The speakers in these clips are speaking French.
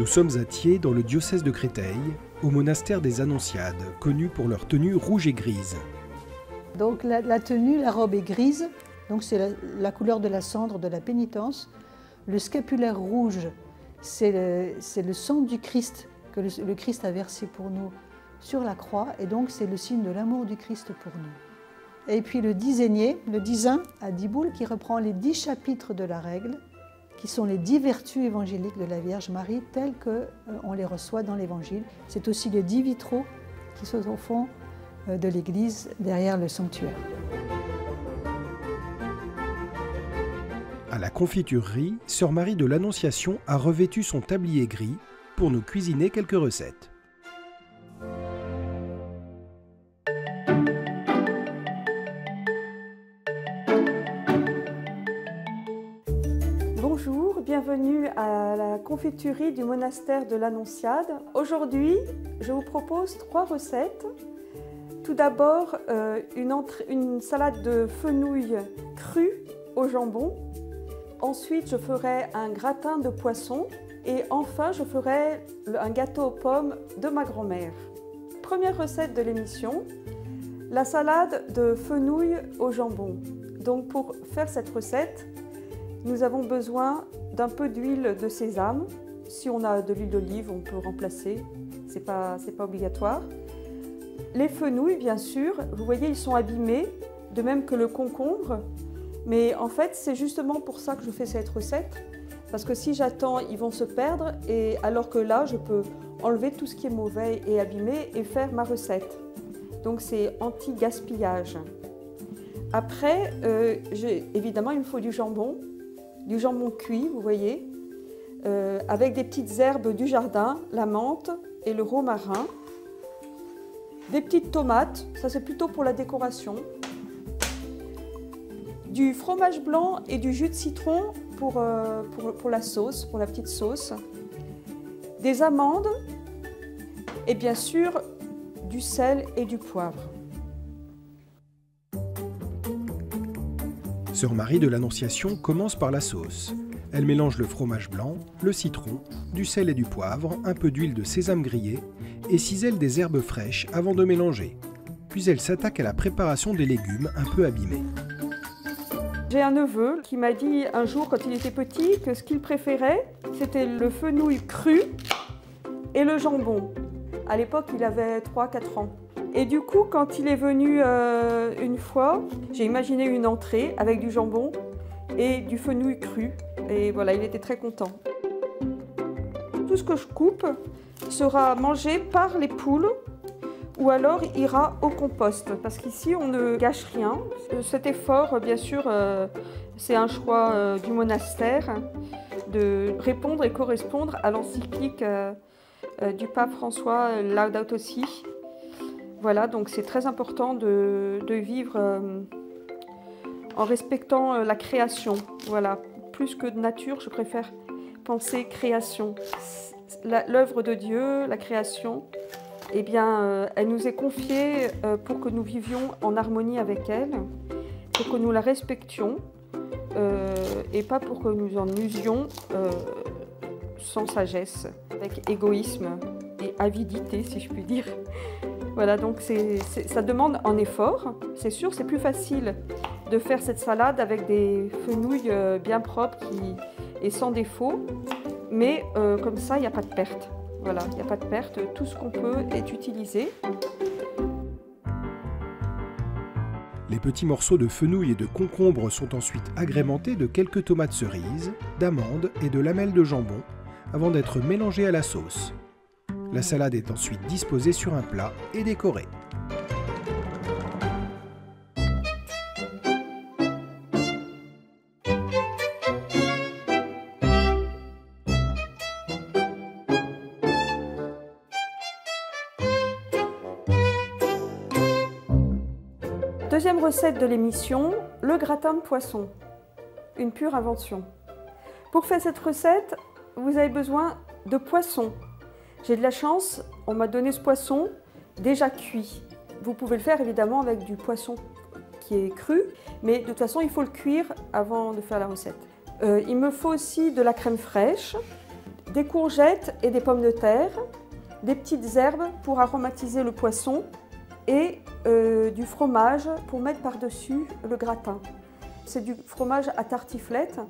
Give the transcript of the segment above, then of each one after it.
Nous sommes à Thiers, dans le diocèse de Créteil, au monastère des Annonciades, connu pour leur tenue rouge et grise. Donc la tenue, la robe est grise, donc c'est la couleur de la cendre de la pénitence. Le scapulaire rouge, c'est le sang du Christ que le Christ a versé pour nous sur la croix, et donc c'est le signe de l'amour du Christ pour nous. Et puis le dizainier, le dizain à 10 boules, qui reprend les 10 chapitres de la règle, qui sont les 10 vertus évangéliques de la Vierge Marie, telles qu'on les reçoit dans l'Évangile. C'est aussi les 10 vitraux qui sont au fond de l'église, derrière le sanctuaire. À la confiturerie, Sœur Marie de l'Annonciation a revêtu son tablier gris pour nous cuisiner quelques recettes. Bonjour, bienvenue à la confiturerie du monastère de l'Annonciade. Aujourd'hui, je vous propose 3 recettes. Tout d'abord, une salade de fenouil crue au jambon. Ensuite, je ferai un gratin de poisson. Et enfin, je ferai un gâteau aux pommes de ma grand-mère. Première recette de l'émission, la salade de fenouil au jambon. Donc pour faire cette recette, nous avons besoin d'un peu d'huile de sésame. Si on a de l'huile d'olive, on peut remplacer, c'est pas obligatoire. Les fenouils, bien sûr, vous voyez, ils sont abîmés, de même que le concombre. Mais en fait, c'est justement pour ça que je fais cette recette. Parce que si j'attends, ils vont se perdre, et alors que là, je peux enlever tout ce qui est mauvais et abîmé et faire ma recette. Donc c'est anti-gaspillage. Après, évidemment, il me faut du jambon cuit, vous voyez, avec des petites herbes du jardin, la menthe et le romarin. Des petites tomates, ça c'est plutôt pour la décoration. Du fromage blanc et du jus de citron pour la sauce, pour la petite sauce. Des amandes et bien sûr du sel et du poivre. Sœur Marie de l'Annonciation commence par la sauce. Elle mélange le fromage blanc, le citron, du sel et du poivre, un peu d'huile de sésame grillée et cisèle des herbes fraîches avant de mélanger. Puis elle s'attaque à la préparation des légumes un peu abîmés. J'ai un neveu qui m'a dit un jour, quand il était petit, que ce qu'il préférait, c'était le fenouil cru et le jambon. À l'époque, il avait 3-4 ans. Et du coup, quand il est venu une fois, j'ai imaginé une entrée avec du jambon et du fenouil cru. Et voilà, il était très content. Tout ce que je coupe sera mangé par les poules ou alors ira au compost, parce qu'ici on ne gâche rien. Cet effort, bien sûr, c'est un choix du monastère de répondre et correspondre à l'encyclique du pape François Laudato Si. Voilà, donc c'est très important de vivre en respectant la création. Voilà, plus que de nature, je préfère penser création. L'œuvre de Dieu, la création, eh bien, elle nous est confiée pour que nous vivions en harmonie avec elle, pour que nous la respections et pas pour que nous en usions sans sagesse, avec égoïsme et avidité, si je puis dire. Voilà, donc ça demande un effort. C'est sûr, c'est plus facile de faire cette salade avec des fenouils bien propres et sans défaut, mais comme ça, il n'y a pas de perte. Voilà, il n'y a pas de perte, tout ce qu'on peut est utilisé. Les petits morceaux de fenouil et de concombre sont ensuite agrémentés de quelques tomates cerises, d'amandes et de lamelles de jambon, avant d'être mélangés à la sauce. La salade est ensuite disposée sur un plat et décorée. Deuxième recette de l'émission, le gratin de poisson. Une pure invention. Pour faire cette recette, vous avez besoin de poisson. J'ai de la chance, on m'a donné ce poisson déjà cuit. Vous pouvez le faire évidemment avec du poisson qui est cru, mais de toute façon il faut le cuire avant de faire la recette. Il me faut aussi de la crème fraîche, des courgettes et des pommes de terre, des petites herbes pour aromatiser le poisson et du fromage pour mettre par-dessus le gratin. C'est du fromage à tartiflette,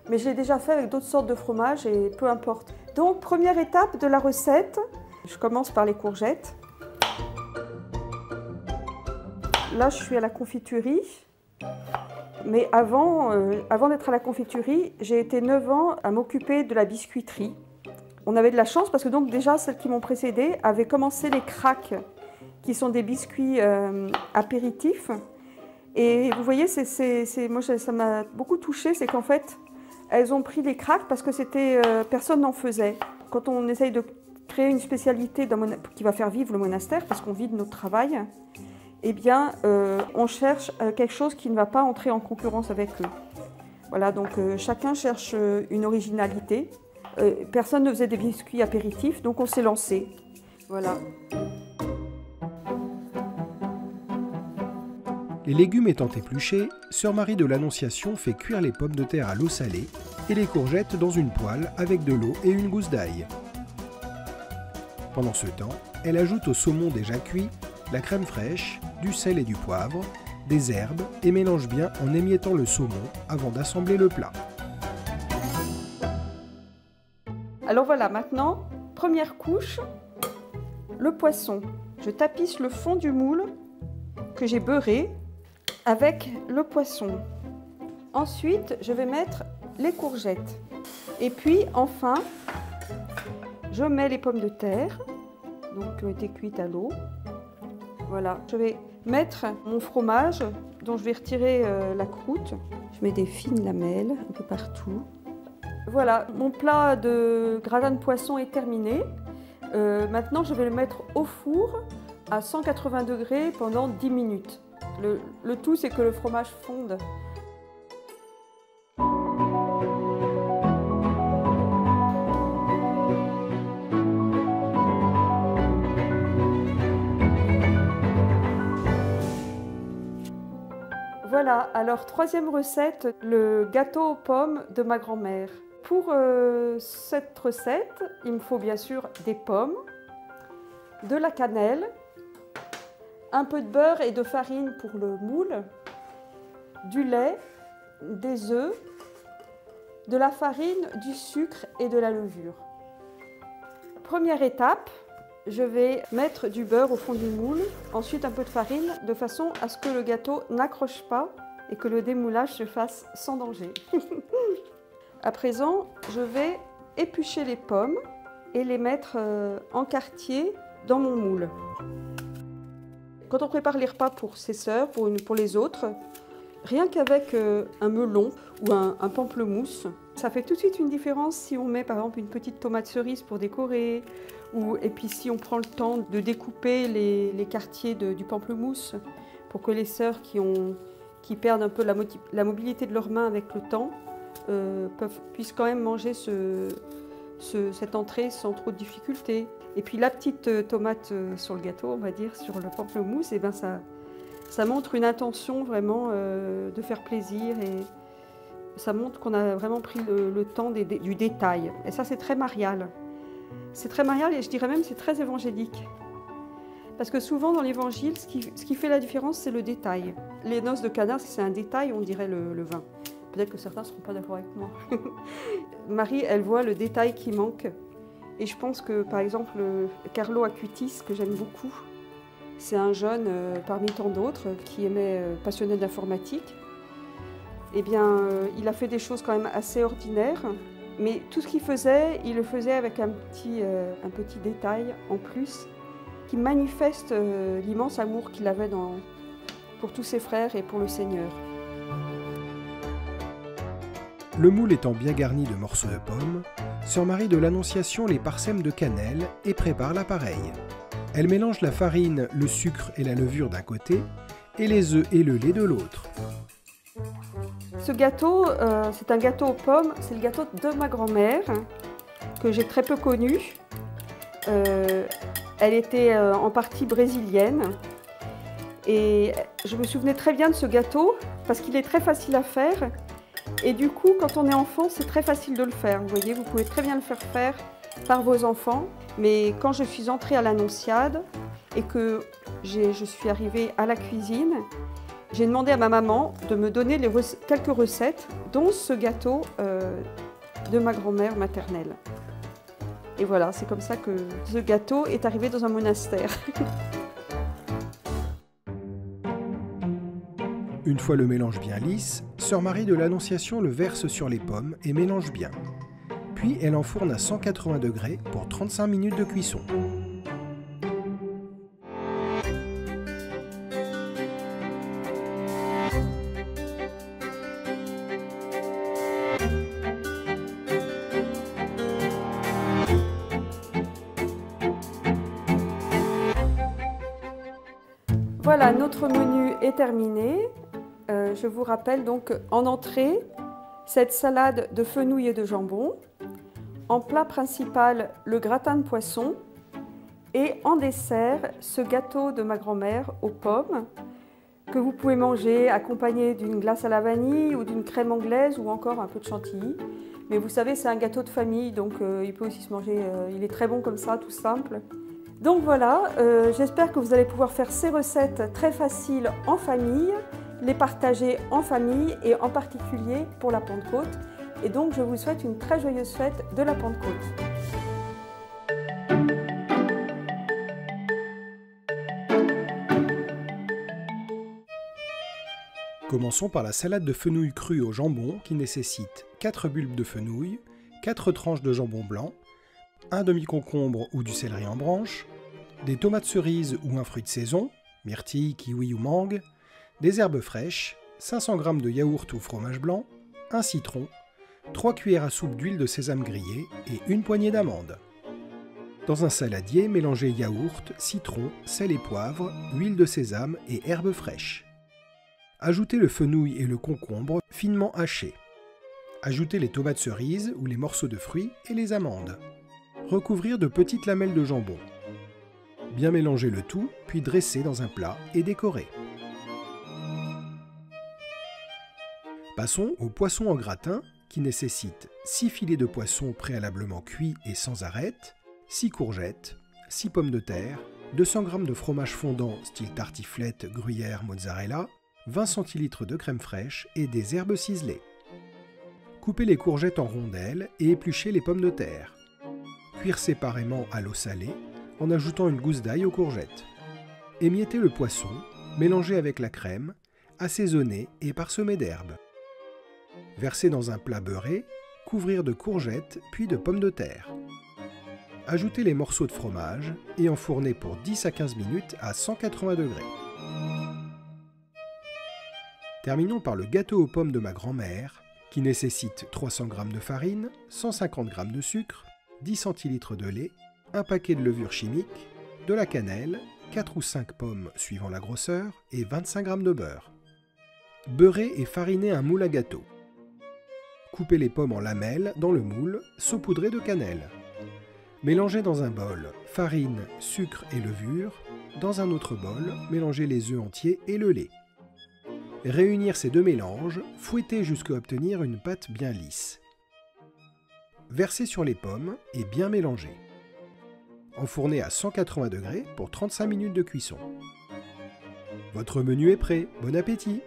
mais je l'ai déjà fait avec d'autres sortes de fromages et peu importe. Donc, première étape de la recette, je commence par les courgettes. Là, je suis à la confiturerie. Mais avant d'être à la confiturerie, j'ai été 9 ans à m'occuper de la biscuiterie. On avait de la chance parce que donc déjà, celles qui m'ont précédée avaient commencé les cracks, qui sont des biscuits apéritifs. Et vous voyez, moi, ça m'a beaucoup touchée, c'est qu'en fait, elles ont pris les cracks parce que personne n'en faisait. Quand on essaye de créer une spécialité qui va faire vivre le monastère, parce qu'on vit de notre travail, eh bien, on cherche quelque chose qui ne va pas entrer en concurrence avec eux. Voilà, donc chacun cherche une originalité. Personne ne faisait des biscuits apéritifs, donc on s'est lancé. Voilà. Les légumes étant épluchés, Sœur Marie de l'Annonciation fait cuire les pommes de terre à l'eau salée et les courgettes dans une poêle avec de l'eau et une gousse d'ail. Pendant ce temps, elle ajoute au saumon déjà cuit la crème fraîche, du sel et du poivre, des herbes et mélange bien en émiettant le saumon avant d'assembler le plat. Alors voilà, maintenant, première couche, le poisson. Je tapisse le fond du moule que j'ai beurré avec le poisson. Ensuite, je vais mettre les courgettes. Et puis, enfin, je mets les pommes de terre, donc qui ont été cuites à l'eau. Voilà, je vais mettre mon fromage dont je vais retirer la croûte. Je mets des fines lamelles un peu partout. Voilà, mon plat de gratin de poisson est terminé. Maintenant, je vais le mettre au four à 180 degrés pendant 10 minutes. Le tout, c'est que le fromage fonde. Voilà, alors troisième recette, le gâteau aux pommes de ma grand-mère. Pour cette recette, il me faut bien sûr des pommes, de la cannelle, un peu de beurre et de farine pour le moule, du lait, des œufs, de la farine, du sucre et de la levure. Première étape, je vais mettre du beurre au fond du moule, ensuite un peu de farine, de façon à ce que le gâteau n'accroche pas et que le démoulage se fasse sans danger. À présent, je vais éplucher les pommes et les mettre en quartier dans mon moule. Quand on prépare les repas pour ses sœurs, pour les autres, rien qu'avec un melon ou un pamplemousse, ça fait tout de suite une différence si on met par exemple une petite tomate cerise pour décorer, et puis si on prend le temps de découper les quartiers du pamplemousse pour que les sœurs qui perdent un peu la mobilité de leurs mains avec le temps puissent quand même manger cette entrée sans trop de difficulté. Et puis la petite tomate sur le gâteau, on va dire, sur le pamplemousse, et ben ça montre une intention vraiment de faire plaisir et ça montre qu'on a vraiment pris le temps du détail. Et ça, c'est très marial. C'est très marial et je dirais même c'est très évangélique. Parce que souvent dans l'évangile, ce qui fait la différence, c'est le détail. Les noces de Cana, c'est un détail, on dirait le vin. Peut-être que certains ne seront pas d'accord avec moi. Marie, elle voit le détail qui manque. Et je pense que, par exemple, Carlo Acutis, que j'aime beaucoup, c'est un jeune parmi tant d'autres qui aimait passionné de l'informatique. Eh bien, il a fait des choses quand même assez ordinaires. Mais tout ce qu'il faisait, il le faisait avec un petit détail en plus qui manifeste l'immense amour qu'il avait pour tous ses frères et pour le Seigneur. Le moule étant bien garni de morceaux de pommes, Sœur Marie de l'Annonciation les parsème de cannelle et prépare l'appareil. Elle mélange la farine, le sucre et la levure d'un côté et les œufs et le lait de l'autre. Ce gâteau, c'est un gâteau aux pommes, c'est le gâteau de ma grand-mère, que j'ai très peu connu. Elle était en partie brésilienne et je me souvenais très bien de ce gâteau parce qu'il est très facile à faire Et du coup, quand on est enfant, c'est très facile de le faire. Vous voyez, vous pouvez très bien le faire par vos enfants. Mais quand je suis entrée à l'Annonciade et que je suis arrivée à la cuisine, j'ai demandé à ma maman de me donner quelques recettes, dont ce gâteau de ma grand-mère maternelle. Et voilà, c'est comme ça que ce gâteau est arrivé dans un monastère. Une fois le mélange bien lisse, Sœur Marie de l'Annonciation le verse sur les pommes et mélange bien. Puis elle enfourne à 180 degrés pour 35 minutes de cuisson. Voilà, notre menu est terminé. Je vous rappelle donc en entrée, cette salade de fenouil et de jambon. En plat principal, le gratin de poisson. Et en dessert, ce gâteau de ma grand-mère aux pommes que vous pouvez manger accompagné d'une glace à la vanille ou d'une crème anglaise ou encore un peu de chantilly. Mais vous savez, c'est un gâteau de famille, donc il peut aussi se manger, il est très bon comme ça, tout simple. Donc voilà, j'espère que vous allez pouvoir faire ces recettes très faciles en famille, les partager en famille et en particulier pour la Pentecôte. Et donc je vous souhaite une très joyeuse fête de la Pentecôte. Commençons par la salade de fenouil cru au jambon qui nécessite 4 bulbes de fenouil, 4 tranches de jambon blanc, un demi-concombre ou du céleri en branche, des tomates cerises ou un fruit de saison, myrtille, kiwi ou mangue, des herbes fraîches, 500 g de yaourt ou fromage blanc, un citron, 3 cuillères à soupe d'huile de sésame grillée et une poignée d'amandes. Dans un saladier, mélangez yaourt, citron, sel et poivre, huile de sésame et herbes fraîches. Ajoutez le fenouil et le concombre finement hachés. Ajoutez les tomates cerises ou les morceaux de fruits et les amandes. Recouvrir de petites lamelles de jambon. Bien mélanger le tout, puis dresser dans un plat et décorer. Passons au poisson en gratin qui nécessite 6 filets de poisson préalablement cuits et sans arête, 6 courgettes, 6 pommes de terre, 200 g de fromage fondant style tartiflette, gruyère, mozzarella, 20 centilitres de crème fraîche et des herbes ciselées. Coupez les courgettes en rondelles et épluchez les pommes de terre. Cuire séparément à l'eau salée en ajoutant une gousse d'ail aux courgettes. Émiettez le poisson, mélangez avec la crème, assaisonnez et parsemez d'herbes. Versez dans un plat beurré, couvrir de courgettes puis de pommes de terre. Ajoutez les morceaux de fromage et enfournez pour 10 à 15 minutes à 180 degrés. Terminons par le gâteau aux pommes de ma grand-mère, qui nécessite 300 g de farine, 150 g de sucre, 10 centilitres de lait, un paquet de levure chimique, de la cannelle, 4 ou 5 pommes suivant la grosseur et 25 g de beurre. Beurrez et farinez un moule à gâteau. Coupez les pommes en lamelles dans le moule, saupoudrez de cannelle. Mélangez dans un bol farine, sucre et levure. Dans un autre bol, mélangez les œufs entiers et le lait. Réunir ces deux mélanges, fouettez jusqu'à obtenir une pâte bien lisse. Versez sur les pommes et bien mélanger. Enfournez à 180 degrés pour 35 minutes de cuisson. Votre menu est prêt, bon appétit!